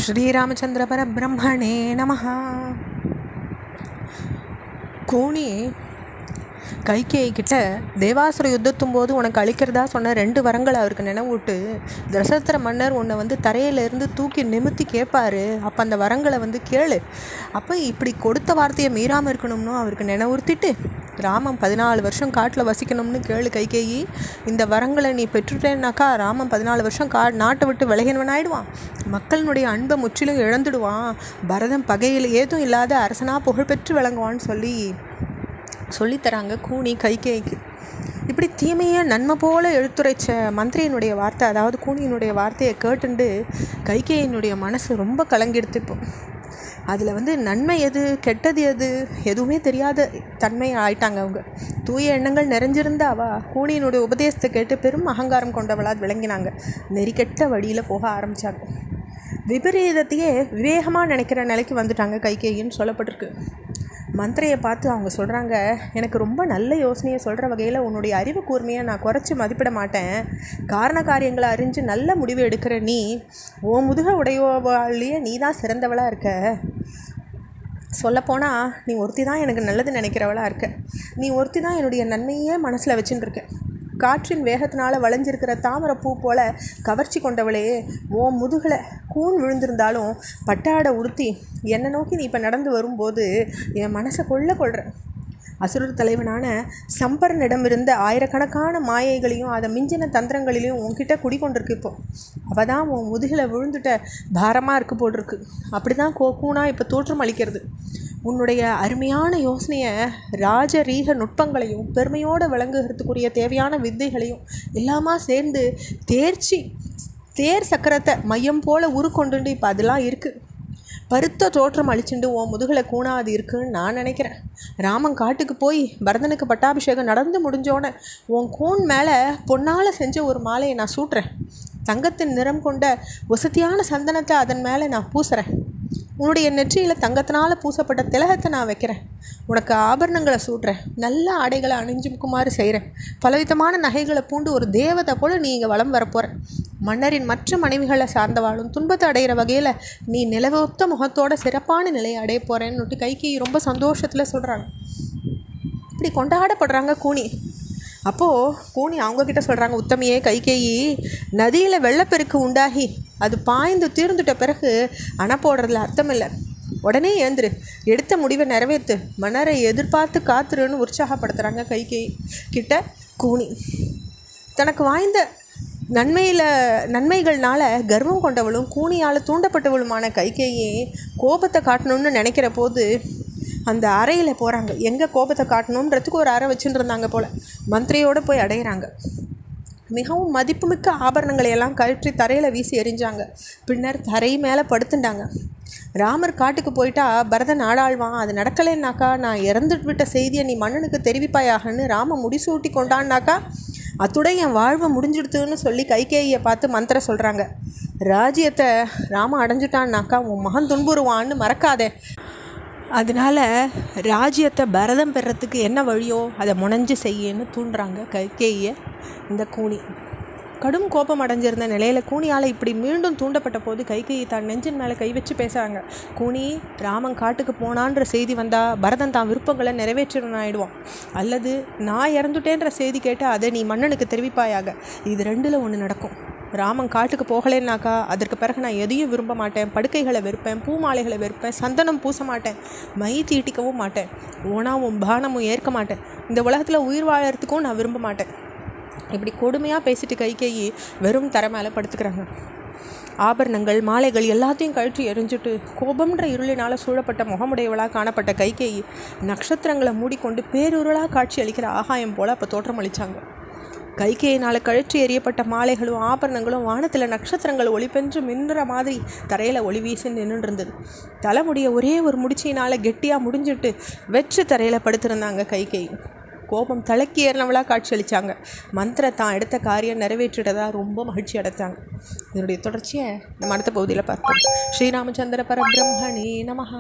ஸ்ரீராமச்சந்திர பரபிரம்மணே நமஹ. கூனி கைகேயி கிட்ட தேவாசுர யுத்தத்தும் போது உனக்கு அளிக்கிறதா சொன்ன 2 வரங்களை அவருக்கு நினைவூட்டு, தசரத மன்னர் உன்னை தரையிலேருந்து தூக்கி நிமித்தி கேட்பாரு. அப்போ அந்த வரங்களை கேளு. அப்போ இப்படி கொடுத்த வார்த்தையை மீறாமல் இருக்கணும்னு அவருக்கு நினைவுறுத்திட்டு, ராமன் 14 வருஷம் காட்டில் வசிக்கணும்னு கேளு கைகேயி. இந்த வரங்களை நீ பெற்றுட்டேன்னாக்கா ராமன் 14 வருஷம் நாட்டை விட்டு விலகினவனாயிடுவான். மக்களினுடைய அன்பை முற்றிலும் இழந்துடுவான். பரதன் பகையில் ஏதும் இல்லாத அரசனாக புகழ்பெற்று விளங்குவான்னு சொல்லித்தராங்க கூனி கைகேயிக்கு. இப்படி தீமையை நன்மை போல எடுத்துரைச்ச மந்திரியினுடைய வார்த்தை, அதாவது கூனியினுடைய வார்த்தையை கேட்டுண்டு கைகேயினுடைய மனசு ரொம்ப கலங்கிடுத்து. அதில் நன்மை எது கெட்டது எது எதுவுமே தெரியாத தன்மை ஆயிட்டாங்க அவங்க. தூய எண்ணங்கள் நிறைஞ்சிருந்த கூனியினுடைய உபதேசத்தை கேட்டு பெரும் அகங்காரம் கொண்டவளாக விளங்கினாங்க. நெறிக்கெட்ட வழியில் போக ஆரம்பித்தாங்க. விபரீதத்தையே விவேகமாக நினைக்கிற நிலைக்கு வந்துட்டாங்க கைகேயின்னு சொல்லப்பட்டிருக்கு. மந்திரையை பார்த்து அவங்க சொல்கிறாங்க, எனக்கு ரொம்ப நல்ல யோசனையை சொல்கிற வகையில் உன்னுடைய அறிவு கூர்மையை நான் குறைச்சி மதிப்பிட மாட்டேன். காரண காரியங்களை அறிஞ்சு நல்ல முடிவு எடுக்கிற நீ, ஓ முதுக உடையவாளியே நீ தான் சிறந்தவளாக இருக்க. சொல்லப்போனால் நீ ஒருத்தி தான் எனக்கு நல்லது நினைக்கிறவளாக இருக்க. நீ ஒருத்தி தான் என்னுடைய நன்மையே மனசில் வச்சுட்டு இருக்க. காற்றின் வேகத்தினால் வளைஞ்சிருக்கிற தாமரை பூ போல் கவர்ச்சி கொண்டவளே, ஓ முதுகில் கூன் விழுந்திருந்தாலும் பட்டாடை உடுத்தி என்னை நோக்கி நீ இப்போ நடந்து வரும்போது என் மனசை கொள்ளுற. அசுரர் தலைவனான சம்பரனிடமிருந்த ஆயிரக்கணக்கான மாயைகளையும் அதை மிஞ்சின தந்திரங்களிலையும் உன்கிட்ட குடிக்கொண்டிருக்கு. இப்போ அவள் தான் உன் முதுகில் விழுந்துட்ட பாரமாக இருக்குது போட்டிருக்கு. அப்படி தான் கூனா இப்போ தோற்றம் அளிக்கிறது. உன்னுடைய அருமையான யோசனையை ராஜரீக நுட்பங்களையும் பெருமையோடு விளங்குகிறதுக்குரிய தேவையான வித்தைகளையும் எல்லாமா சேர்ந்து தேர் சக்கரத்தை மையம் போல் உருக்கொண்டு இப்போ அதெல்லாம் இருக்குது. பருத்த தோற்றம் அழிச்சுண்டு உன் முதுகில் கூணாது இருக்குன்னு நான் நினைக்கிறேன். ராமன் காட்டுக்கு போய் பரதனுக்கு பட்டாபிஷேகம் நடந்து முடிஞ்சோன்னே உன் கூன் மேலே பொன்னால் செஞ்ச ஒரு மாலையை நான் சூட்டுறேன். தங்கத்தின் நிறம் கொண்ட வசதியான சந்தனத்தை அதன் மேலே நான் பூசுகிறேன். உன்னுடைய நெற்றியில் தங்கத்தினால் பூசப்பட்ட திலகத்தை நான் வைக்கிறேன். உனக்கு ஆபரணங்களை சூட்டுறேன். நல்ல ஆடைகளை அணிஞ்சுக்குமாறு செய்கிறேன். பலவிதமான நகைகளை பூண்டு ஒரு தேவதை போல் நீ இங்கே வலம் வரப்போகிற. மன்னரின் மற்ற மனைவிகளை சார்ந்தவாளும் துன்பத்தை அடைகிற வகையில் நீ நிலவொத்த முகத்தோட சிறப்பான நிலையை அடைய போகிறேன்னு கைகேயி ரொம்ப சந்தோஷத்தில் சொல்கிறாங்க. இப்படி கொண்டாடப்படுறாங்க கூனி. அப்போது கூனி அவங்கக்கிட்ட சொல்கிறாங்க, உத்தமையே கைகேயி, நதியில் வெள்ளப்பெருக்கு உண்டாகி அது பாய்ந்து தீர்ந்துட்ட பிறகு அணை போடுறதுல அர்த்தம் இல்லை. உடனே எழுந்துரு, எடுத்த முடிவை நிறைவேற்று, மன்னரை எதிர்பார்த்து காத்துருன்னு உற்சாகப்படுத்துகிறாங்க கைகேயி கிட்ட கூனி. தனக்கு வாய்ந்த நன்மைகள்னால கர்வம் கொண்டவளும் கூனியால் தூண்டப்பட்டவளுமான கைகேயி கோபத்தை காட்டணும்னு நினைக்கிற போது அந்த அறையில் போகிறாங்க. எங்கே கோபத்தை காட்டணுன்றதுக்கு ஒரு அறை வச்சுட்டு இருந்தாங்க போல். மந்திரியோடு போய் அடையிறாங்க. மிகவும் மதிப்புமிக்க ஆபரணங்களை எல்லாம் கழற்றி தரையில் வீசி எறிஞ்சாங்க. பின்னர் தரை மேலே படுத்துட்டாங்க. ராமர் காட்டுக்கு போயிட்டா பரதன் ஆடாழ்வான், அது நடக்கலைன்னாக்கா நான் இறந்து விட்ட செய்தியை நீ மன்னனுக்கு தெரிவிப்பாயாகன்னு ராம முடிசூட்டி கொண்டான்னாக்கா அத்துடன் என் வாழ்வை முடிஞ்சிடுத்துன்னு சொல்லி கைகேயியை பார்த்து மந்திர சொல்கிறாங்க. ராஜ்யத்தை ராம அடைஞ்சிட்டான்னாக்கா உன் மகன் துன்புறுவான்னு மறக்காதே. அதனால் ராஜ்யத்தை பரதம் பெறத்துக்கு என்ன வழியோ அதை முனைஞ்சு செய்யன்னு தூண்டுறாங்க கைகேயியை இந்த கூனி. கடும் கோபம் அடைஞ்சிருந்த நிலையில் கூனியால் இப்படி மீண்டும் தூண்டப்பட்ட போது கைகேயி தான் நெஞ்சின் மேலே கை வச்சு பேசுகிறாங்க. கூனி, ராமன் காட்டுக்கு போனான்ற செய்தி வந்தால் பரதன் தான் விருப்பங்களை நிறைவேற்றணும் ஆயிடுவான். அல்லது நான் இறந்துட்டேன்ற செய்தி கேட்டால் அதை நீ மன்னனுக்கு தெரிவிப்பாயாக. இது 2ல் ஒன்று நடக்கும். ராமன் காட்டுக்கு போகலைன்னாக்கா அதற்கு பிறகு நான் எதையும் விரும்ப மாட்டேன். படுக்கைகளை வெறுப்பேன், பூ மாலைகளை வெறுப்பேன், சந்தனம் பூச மாட்டேன், மை தீட்டிக்கவும் மாட்டேன், ஓனாவும் பானமும் ஏற்க மாட்டேன், இந்த உலகத்தில் உயிர் வாழறதுக்கும் நான் விரும்ப மாட்டேன். இப்படி கொடுமையாக பேசிட்டு கைகேயி வெறும் தர மேலே படுத்துக்கிறாங்க. ஆபரணங்கள் மாலைகள் எல்லாத்தையும் கழற்றி எரிஞ்சுட்டு கோபம்ன்ற இருளினால் சூழப்பட்ட முகமுடையவளாக காணப்பட்ட கைகேயி நட்சத்திரங்களை மூடிக்கொண்டு பேருருளாக காட்சி அளிக்கிற ஆகாயம் போல் அப்போ தோற்றம் அளித்தாங்க. கைகேயினால் கழற்றி எறியப்பட்ட மாலைகளும் ஆபரணங்களும் வானத்தில் நட்சத்திரங்கள் ஒளிபென்று மின்னுற மாதிரி தரையில் ஒளி வீசி நின்றுட்டு இருந்தது. தலைமுடிய ஒரே ஒரு முடிச்சினால் கெட்டியாக முடிஞ்சிட்டு வெற்று தரையில் படுத்திருந்தாங்க கைகேயி. கோபம் தலைக்கு ஏறினவளாக காட்சி அளித்தாங்க. மந்திர தான் எடுத்த காரியம் நிறைவேற்றிட்டதாக ரொம்ப மகிழ்ச்சி அடைத்தாங்க. இதனுடைய தொடர்ச்சியை நம்ம அடுத்த பகுதியில் பார்ப்போம். ஸ்ரீராமச்சந்திர பரபிரம்மணே நமஹ.